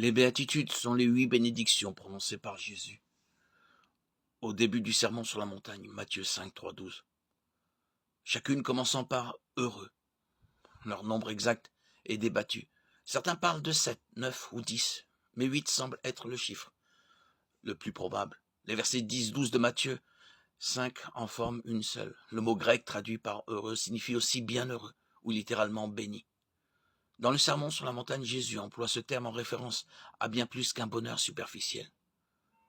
Les béatitudes sont les 8 bénédictions prononcées par Jésus au début du sermon sur la montagne, Matthieu 5, 3, 12. Chacune commençant par « heureux ». Leur nombre exact est débattu. Certains parlent de 7, 9 ou 10, mais 8 semble être le chiffre le plus probable. Les versets 10, 12 de Matthieu 5 en forment une seule. Le mot grec traduit par « heureux » signifie aussi « bienheureux » ou littéralement « béni ». Dans le sermon sur la montagne, Jésus emploie ce terme en référence à bien plus qu'un bonheur superficiel.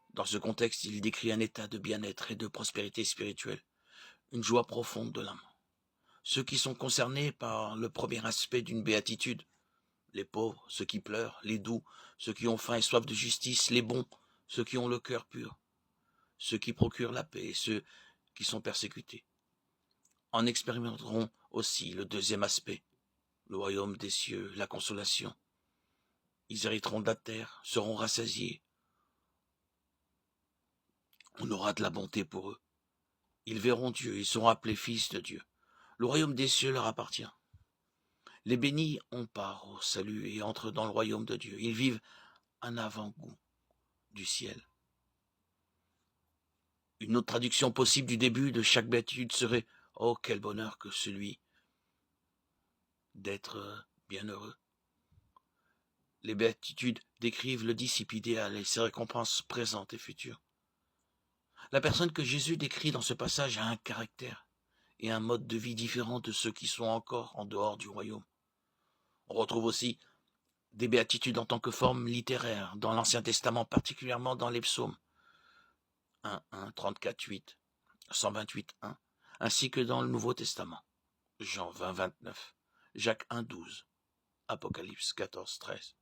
Dans ce contexte, il décrit un état de bien-être et de prospérité spirituelle, une joie profonde de l'âme. Ceux qui sont concernés par le premier aspect d'une béatitude, les pauvres, ceux qui pleurent, les doux, ceux qui ont faim et soif de justice, les bons, ceux qui ont le cœur pur, ceux qui procurent la paix et ceux qui sont persécutés, en expérimenteront aussi le deuxième aspect, le royaume des cieux, la consolation. Ils hériteront de la terre, seront rassasiés. On aura de la bonté pour eux. Ils verront Dieu, ils seront appelés fils de Dieu. Le royaume des cieux leur appartient. Les bénis ont part au salut et entrent dans le royaume de Dieu. Ils vivent un avant-goût du ciel. Une autre traduction possible du début de chaque béatitude serait « Oh, quel bonheur que celui d'être bienheureux ». Les béatitudes décrivent le disciple idéal et ses récompenses présentes et futures. La personne que Jésus décrit dans ce passage a un caractère et un mode de vie différent de ceux qui sont encore en dehors du royaume. On retrouve aussi des béatitudes en tant que forme littéraire dans l'Ancien Testament, particulièrement dans les psaumes 1, 34, 8, 128, 1, ainsi que dans le Nouveau Testament, Jean 20, 29, Jacques 1, 12, Apocalypse 14, 13.